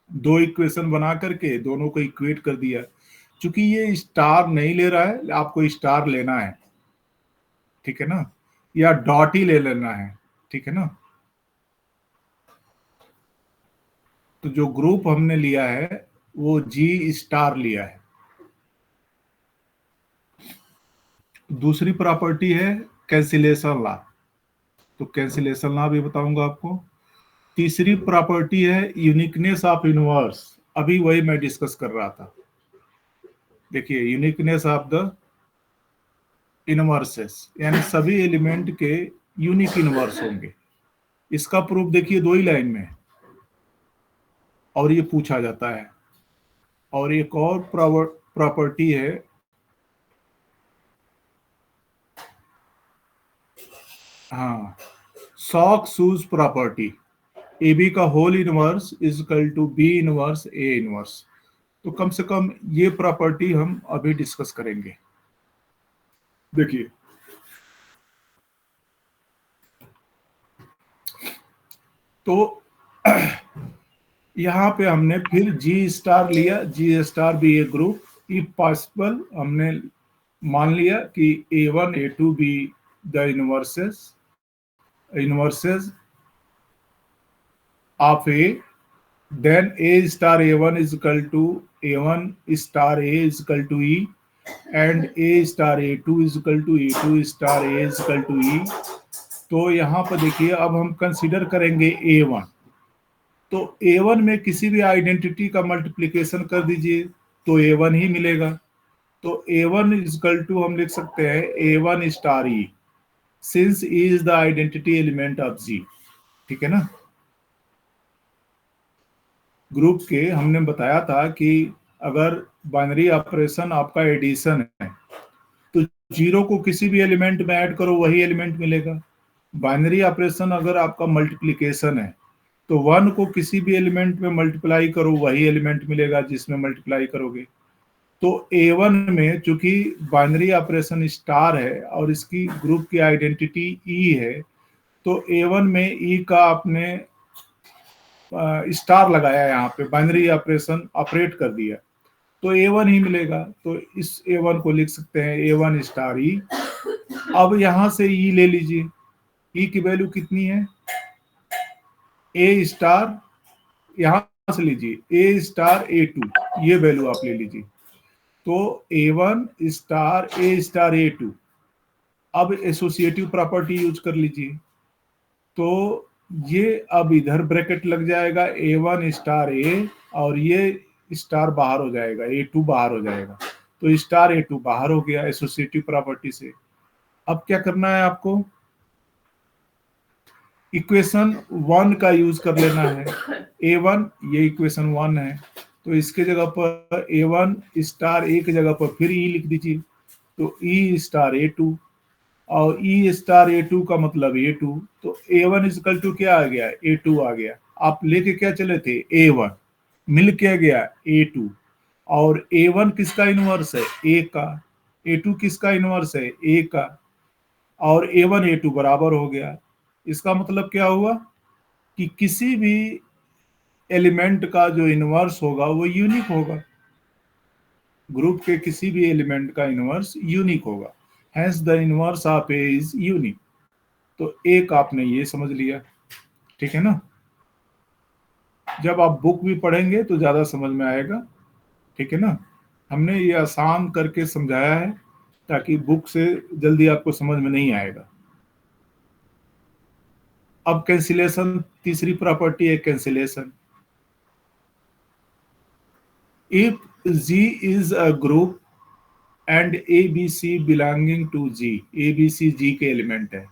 दो इक्वेशन बना करके दोनों को इक्वेट कर दिया। चूंकि ये स्टार नहीं ले रहा है, आपको स्टार लेना है, ठीक है ना, या डॉट ही ले लेना है, ठीक है ना। तो जो ग्रुप हमने लिया है वो जी स्टार लिया है। दूसरी प्रॉपर्टी है कैंसिलेशन लॉ, तो कैंसिलेशन लॉ भी बताऊंगा आपको। तीसरी प्रॉपर्टी है यूनिकनेस ऑफ इनवर्स, अभी वही मैं डिस्कस कर रहा था। देखिए यूनिकनेस ऑफ द इनवर्सेस, यानी सभी एलिमेंट के यूनिक इनवर्स होंगे। इसका प्रूफ देखिए दो ही लाइन में है और ये पूछा जाता है। और एक और प्रॉपर्टी है, हाँ, sock shoes property, A B का whole inverse is equal to B inverse A inverse. तो कम से कम ये प्रॉपर्टी हम अभी डिस्कस करेंगे। देखिए तो यहाँ पे हमने फिर जी स्टार लिया, जी स्टार भी ए ग्रुप, इफ पॉसिबल हमने मान लिया कि A1 A2 B the inverses of A, then A star A1 is equal to A1 star A is equal to E, and A star A2 is equal to A2 star A is equal to E। तो यहाँ पर देखिए अब हम कंसिडर करेंगे A1, तो A1 में किसी भी आइडेंटिटी का मल्टीप्लिकेशन कर दीजिए तो A1 ही मिलेगा। तो A1 इज इक्वल टू हम लिख सकते हैं A1 star E, since E is the identity element of G, ठीक है ना। ग्रुप के हमने बताया था कि अगर बाइनरी ऑपरेशन आपका एडिशन है तो जीरो को किसी भी एलिमेंट में ऐड करो वही एलिमेंट मिलेगा। बाइनरी ऑपरेशन अगर आपका मल्टीप्लिकेशन है तो वन को किसी भी एलिमेंट में मल्टीप्लाई करो वही एलिमेंट मिलेगा जिसमें मल्टीप्लाई करोगे। तो A1 में चूंकि बाइनरी ऑपरेशन स्टार है और इसकी ग्रुप की आइडेंटिटी ई है, तो A1 में ई का आपने स्टार लगाया, यहाँ पे बाइनरी ऑपरेशन ऑपरेट कर दिया तो A1 ही मिलेगा। तो इस A1 को लिख सकते हैं A1 स्टार ई। अब यहां से ई ले लीजिए, ई की वैल्यू कितनी है, ए स्टार, यहां से लीजिए ए स्टार A2, ये वैल्यू आप ले लीजिए। तो A1 स्टार A2, अब एसोसिएटिव प्रॉपर्टी यूज कर लीजिए। तो ये अब इधर ब्रैकेट लग जाएगा A1 स्टार ए, और ये स्टार बाहर हो जाएगा, A2 बाहर हो जाएगा। तो स्टार A2 बाहर हो गया एसोसिएटिव प्रॉपर्टी से। अब क्या करना है आपको, इक्वेशन 1 का यूज कर लेना है। A1, ये इक्वेशन 1 है, तो इसके जगह पर A1 स्टार ए की जगह पर फिर ई लिख दीजिए, तो ई स्टार A2, और ई स्टार A2 का मतलब A2, तो A1 इजकल टू क्या आ गया, A2 आ गया। आप लेके क्या चले थे, A1, मिल क्या गया, A2, और A1 किसका इनवर्स है, A का, A2 किसका इनवर्स है, A का, और A1 A2 बराबर हो गया। इसका मतलब क्या हुआ कि किसी भी एलिमेंट का जो इनवर्स होगा वो यूनिक होगा, ग्रुप के किसी भी एलिमेंट का इनवर्स यूनिक होगा, hence the inverse of a is unique. तो एक आपने ये समझ लिया, ठीक है ना। जब आप बुक भी पढ़ेंगे तो ज्यादा समझ में आएगा, ठीक है ना। हमने ये आसान करके समझाया है ताकि बुक से जल्दी आपको समझ में नहीं आएगा। अब कैंसिलेशन, तीसरी प्रॉपर्टी है cancellation. If G is a group and a b c belonging to G, a b c G के एलिमेंट है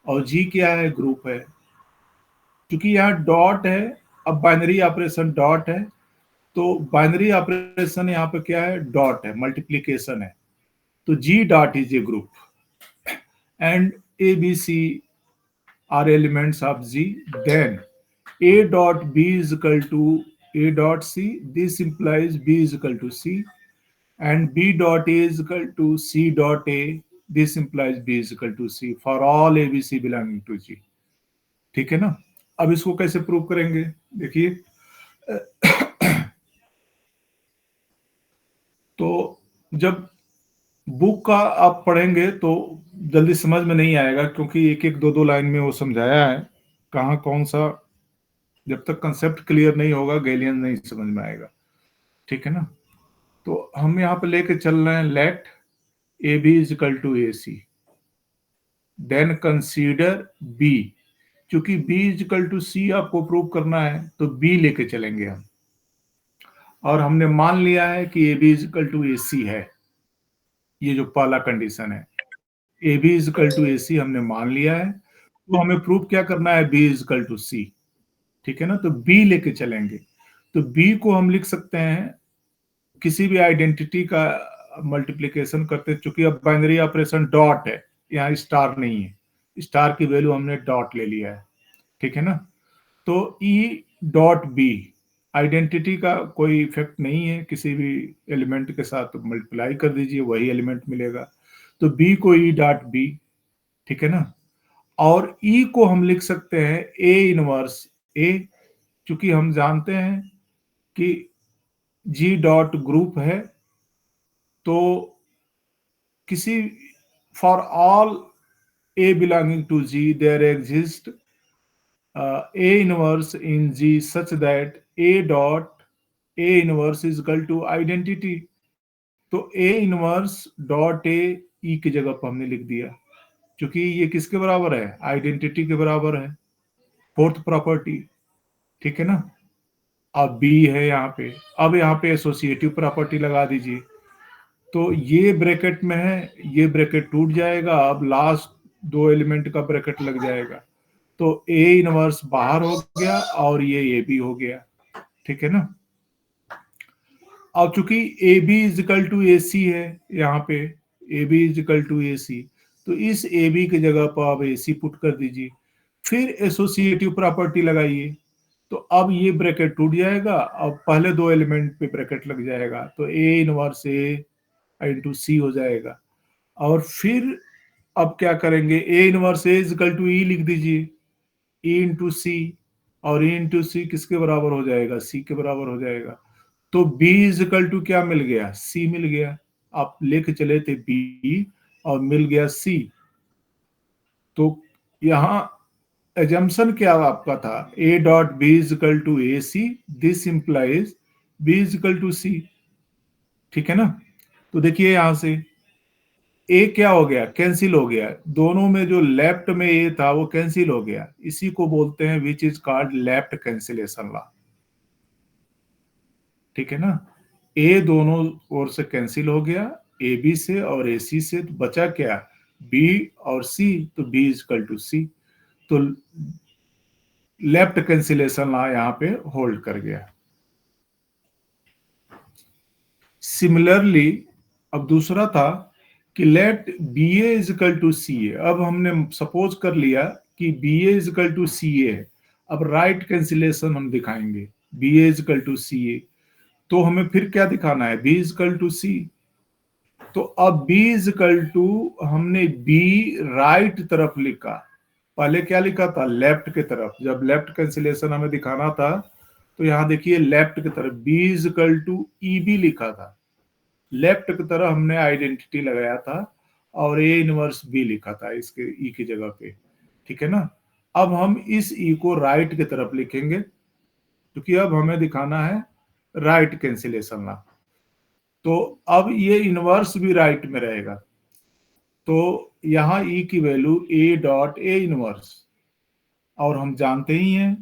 और G क्या है, ग्रुप है। क्योंकि यहाँ डॉट है, अब बाइनरी ऑपरेशन डॉट है, तो बाइनरी ऑपरेशन यहाँ पे क्या है, डॉट है, मल्टीप्लीकेशन है। तो G dot is a group and ABC are elements of G, then A dot B is equal to A dot C. This implies B is equal to C. and B dot A is equal to C dot A. This implies B is equal to C for all ABC belonging to G. ठीक है ना? अब इसको कैसे प्रूव करेंगे? देखिए, तो जब बुक का आप पढ़ेंगे तो जल्दी समझ में नहीं आएगा, क्योंकि एक एक दो दो लाइन में वो समझाया है, कहाँ कौन सा, जब तक कंसेप्ट क्लियर नहीं होगा गैलियन नहीं समझ में आएगा। ठीक है ना? तो हम यहाँ पे लेके चल रहे हैं let a B is equal to A c, then consider b. चूंकि b is equal to c आपको प्रूव करना है तो बी लेके चलेंगे हम, और हमने मान लिया है कि A B is equal to A C है। ये जो पहला कंडीशन है, A B is equal to A C हमने मान लिया है, तो हमें प्रूव क्या करना है? बी इज इक्वल टू सी। ठीक है ना? तो बी लेके चलेंगे। तो बी को हम लिख सकते हैं किसी भी आइडेंटिटी का मल्टीप्लिकेशन करते, चूंकि अब बाइनरी ऑपरेशन डॉट है, यहाँ स्टार नहीं है, स्टार की वैल्यू हमने डॉट ले लिया है। ठीक है ना? तो ई डॉट बी, आइडेंटिटी का कोई इफेक्ट नहीं है, किसी भी एलिमेंट के साथ मल्टीप्लाई कर दीजिए वही एलिमेंट मिलेगा। तो बी को ई डॉट बी। ठीक है ना? और ई को हम लिख सकते हैं ए इनवर्स ए, चूंकि हम जानते हैं कि जी डॉट ग्रुप है, तो किसी for all A belonging to G there exist A inverse in G such that A dot A inverse is equal to identity. तो A inverse dot A E की जगह पर हमने लिख दिया, क्योंकि ये किसके बराबर है? आइडेंटिटी के बराबर है, फोर्थ प्रॉपर्टी। ठीक है ना? अब B है यहाँ पे, अब यहाँ पे एसोसिएटिव प्रॉपर्टी लगा दीजिए। तो ये ब्रैकेट में है, ये ब्रैकेट टूट जाएगा, अब लास्ट दो एलिमेंट का ब्रैकेट लग जाएगा। तो ए इनवर्स बाहर हो गया और ये बी हो गया। ठीक है ना? अब चूंकि A B is equal to A C है, यहाँ पे A B is equal to A C, तो इस ए बी की जगह पर आप ए सी पुट कर दीजिए, फिर एसोसिएटिव प्रॉपर्टी लगाइए। तो अब ये ब्रैकेट टूट जाएगा, अब पहले दो एलिमेंट पे ब्रैकेट लग जाएगा, तो ए इनवर्स ए इंटू सी हो जाएगा। और फिर अब क्या करेंगे? A inverse A is equal to E लिख दीजिए, ई इंटू सी, और ई इंटू सी किसके बराबर हो जाएगा? सी के बराबर हो जाएगा। तो B इज इक्वल टू क्या मिल गया? C मिल गया। आप लेके चले थे B और मिल गया C। तो यहां एजम्पशन क्या आपका था? A dot b is equal to A c, this implies B is equal to C। ठीक है ना? तो देखिए यहां से ए क्या हो गया? कैंसिल हो गया। दोनों में जो लेफ्ट में ए था वो कैंसिल हो गया। इसी को बोलते हैं which is called left cancellation law. ठीक है ना? ए दोनों ओर से कैंसिल हो गया, ए बी से और ए सी से, तो बचा क्या? बी और सी, तो B is equal to C. तो लेफ्ट कैंसिलेशन लॉ यहां पे होल्ड कर गया। सिमिलरली अब दूसरा था कि let B A is equal to C A. अब हमने सपोज कर लिया कि B A is equal to सी ए है। अब राइट कैंसिलेशन हम दिखाएंगे, B A is equal to C A. तो हमें फिर क्या दिखाना है? B is equal to C. तो अब b इज इक्वल टू, हमने b राइट तरफ लिखा, पहले क्या लिखा था? लेफ्ट की तरफ। जब लेफ्ट कैंसिलेशन हमें दिखाना था तो यहां देखिए लेफ्ट की तरफ b is equal to e b लिखा था, लेफ्ट की तरफ हमने आइडेंटिटी लगाया था और a इनवर्स b लिखा था इसके e की जगह पे। ठीक है ना? अब हम इस e को राइट की तरफ लिखेंगे, क्योंकि अब हमें दिखाना है राइट कैंसिलेशन लॉ। तो अब ये इनवर्स भी राइट में रहेगा, तो यहां ई की value A dot a inverse. और हम जानते ही हैं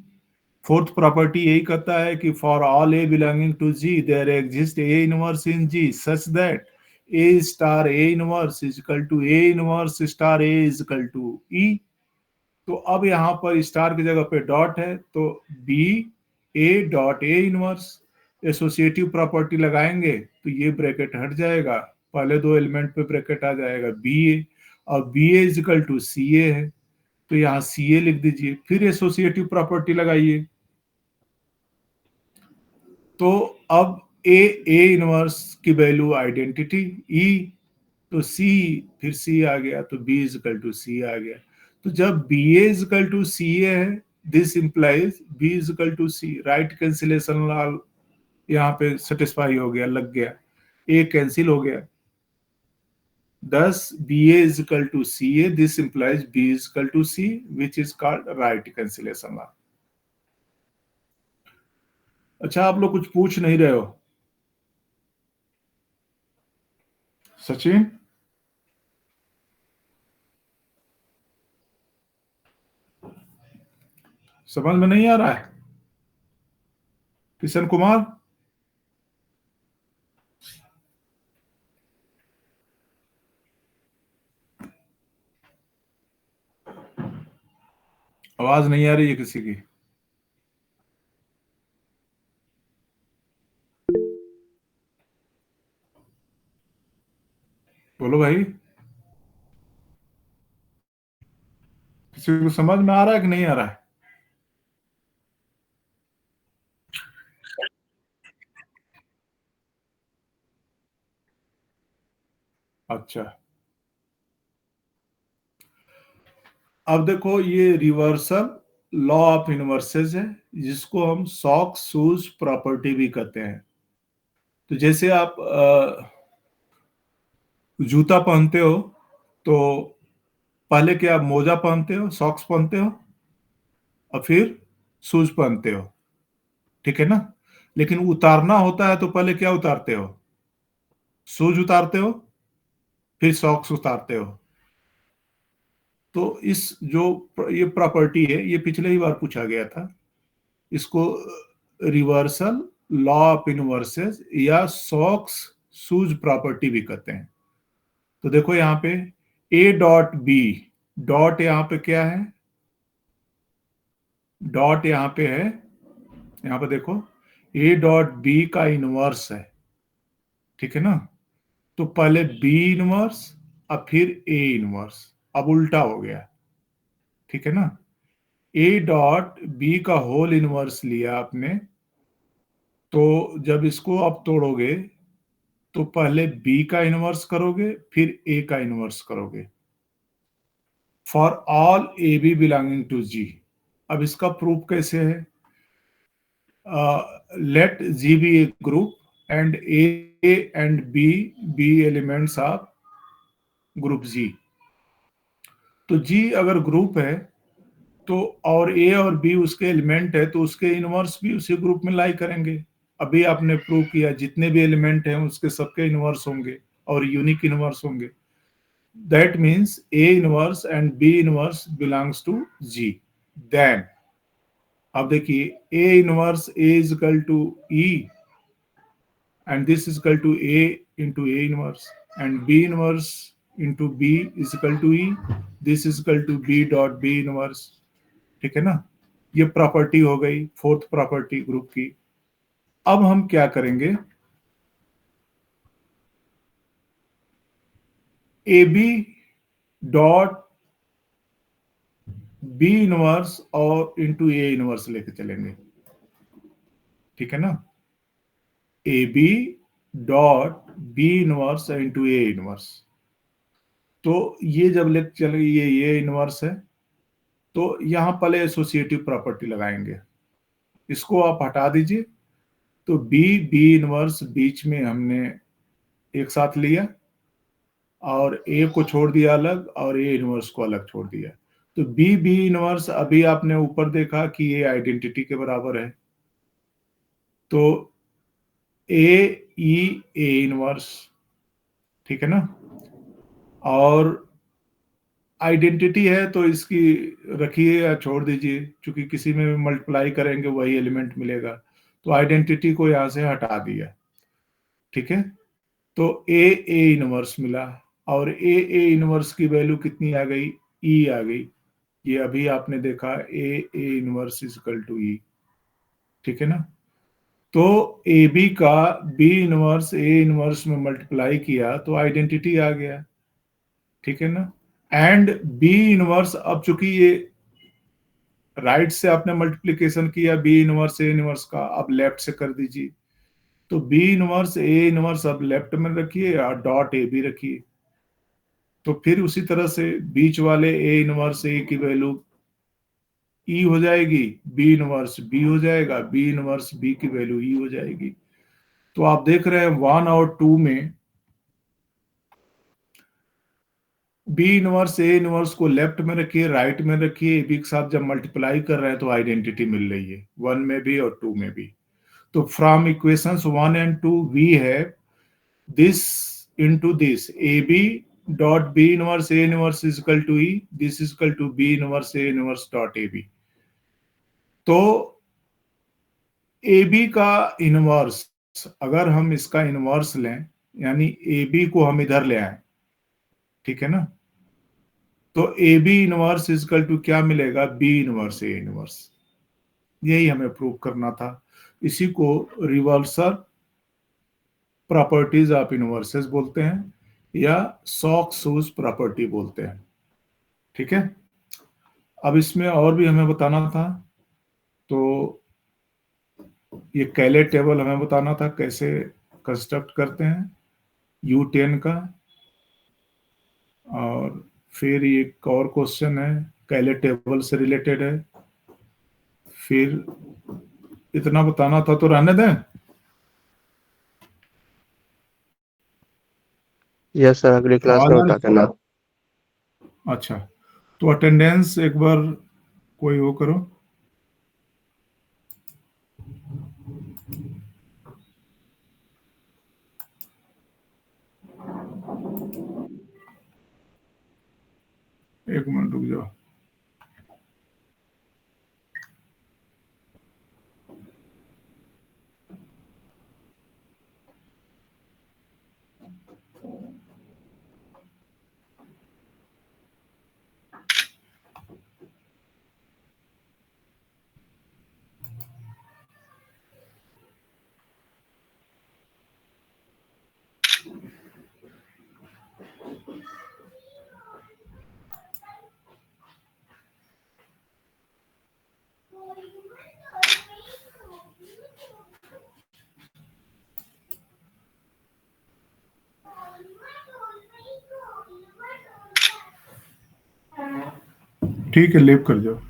फोर्थ प्रॉपर्टी यही कहता है कि for all A belonging to G there exist A inverse in G such that A star A inverse is equal to A inverse star A is equal to E. तो अब यहां पर स्टार की जगह पे डॉट है, तो b a dot a inverse. Associative property लगाएंगे तो ये ब्रैकेट हट जाएगा, पहले दो एलिमेंट पे ब्रैकेट आ जाएगा बी ए, और B A is equal to सी ए है, तो यहाँ सी ए लिख दीजिए। फिर एसोसिएटिव प्रॉपर्टी लगाइए, तो अब ए इनवर्स की वैल्यू आइडेंटिटी ई, तो सी, फिर सी आ गया, तो बी इजकल टू सी आ गया। तो जब बी ए इजकल टू सी ए है, this implies b is equal to c, right cancellation law यहाँ पे सेटिस्फाई हो गया, लग गया, ए कैंसिल हो गया। Thus, BA is equal to CA. This implies B is equal to C, which is called right cancellation law. अच्छा, आप लोग कुछ पूछ नहीं रहे हो? सचिन, समझ में नहीं आ रहा है? किशन कुमार, आवाज नहीं आ रही है किसी की? बोलो भाई, किसी को समझ में आ रहा है कि नहीं आ रहा है? अच्छा, अब देखो, ये रिवर्सल लॉ ऑफ इनवर्सेस है, जिसको हम सॉक शूज प्रॉपर्टी भी कहते हैं। तो जैसे आप जूता पहनते हो, तो पहले क्या आप मोजा पहनते हो, सॉक्स पहनते हो, और फिर शूज पहनते हो, ठीक है ना? लेकिन उतारना होता है तो पहले क्या उतारते हो? शूज उतारते हो, फिर सॉक्स उतारते हो। तो इस जो ये प्रॉपर्टी है, ये पिछले ही बार पूछा गया था। इसको रिवर्सल लॉ ऑफ इनवर्सेस या सॉक्स शूज प्रॉपर्टी भी कहते हैं। तो देखो यहाँ पे ए डॉट बी, डॉट यहाँ पे क्या है? डॉट यहाँ पे है, यहाँ पे देखो, ए डॉट बी का इनवर्स है, ठीक है ना? तो पहले बी इनवर्स और फिर ए इनवर्स, अब उल्टा हो गया, ठीक है ना? ए डॉट बी का होल इनवर्स लिया आपने, तो जब इसको आप तोड़ोगे तो पहले बी का इनवर्स करोगे, फिर ए का इनवर्स करोगे, for all A B belonging to G. अब इसका प्रूफ कैसे है? Let G be a group and A and B be elements of group G. तो जी अगर ग्रुप है, तो और ए और बी उसके एलिमेंट है, तो उसके इनवर्स भी उसी ग्रुप में लाई करेंगे। अभी आपने प्रूव किया, जितने भी एलिमेंट हैं उसके सबके इनवर्स होंगे और यूनिक इनवर्स होंगे। That means a inverse and b inverse belongs to G. Then अब देखिए, a inverse A is equal to e, and this is equal to A into A inverse, and B inverse into B is equal to E, this is equal to B dot B inverse, ठीक है ना? ये प्रॉपर्टी हो गई फोर्थ प्रॉपर्टी ग्रुप की। अब हम क्या करेंगे? A b dot b inverse और इंटू ए इनवर्स लेके चलेंगे, ठीक है ना? A b dot b inverse into a inverse. तो ये जब लेके चलेंगे, ये इनवर्स है, तो यहां पहले एसोसिएटिव प्रॉपर्टी लगाएंगे, इसको आप हटा दीजिए। तो बी बी इनवर्स बीच में हमने एक साथ लिया, और ए को छोड़ दिया अलग, और ए इनवर्स को अलग छोड़ दिया। तो बी बी इनवर्स, अभी आपने ऊपर देखा कि ये आइडेंटिटी के बराबर है, तो ए ई ए इनवर्स, ठीक है ना? और आइडेंटिटी है तो इसकी रखिए या छोड़ दीजिए, क्योंकि किसी में मल्टीप्लाई करेंगे वही एलिमेंट मिलेगा। तो आइडेंटिटी को यहां से हटा दिया, ठीक है? तो ए इनवर्स मिला, और ए इनवर्स की वैल्यू कितनी आ गई? ई आ गई। ये अभी आपने देखा, A inverse is equal to E, ठीक है ना? तो ए बी का बी इनवर्स ए इनवर्स में मल्टीप्लाई किया तो आइडेंटिटी आ गया, ठीक है ना? एंड बी इनवर्स, अब चूंकि ये राइट से आपने मल्टीप्लीकेशन किया बी इनवर्स ए इनवर्स का, अब लेफ्ट से कर दीजिए। तो बी इनवर्स ए इनवर्स अब लेफ्ट में रखिए और डॉट ए भी रखिए। तो फिर उसी तरह से बीच वाले ए इनवर्स ए की वैल्यू ई हो जाएगी, बी इनवर्स बी हो जाएगा, बी इनवर्स बी की वैल्यू ई हो जाएगी। तो आप देख रहे हैं 1 और 2 में बी इनवर्स ए इनवर्स को लेफ्ट में रखिए, राइट में रखिए, ए बी के साथ जब मल्टीप्लाई कर रहे हैं तो आइडेंटिटी मिल रही है 1 में भी और 2 में भी। तो from equations 1 and 2 we have this into this AB dot B inverse A inverse is equal to E, this is equal to B inverse A inverse dot AB। तो AB का इनवर्स, अगर हम इसका इनवर्स लें यानी AB को हम इधर ले आए, ठीक है ना, तो AB inverse is equal to क्या मिलेगा, B इनवर्स A इनवर्स। यही हमें प्रूव करना था। इसी को रिवर्सल प्रॉपर्टीज ऑफ इनवर्सेस बोलते हैं या सॉक-सूज प्रॉपर्टी बोलते हैं, ठीक है। अब इसमें और भी हमें बताना था, तो ये कैले टेबल हमें बताना था कैसे कंस्ट्रक्ट करते हैं U10 का। और फिर एक और क्वेश्चन है कैले टेबल से रिलेटेड है। फिर इतना बताना था तो रहने दें। यस सर, अगली क्लास में बता देना। अच्छा, तो अटेंडेंस एक बार कोई वो करो। एक मिनट रुक जाओ। ठीक है, लेप कर जाओ।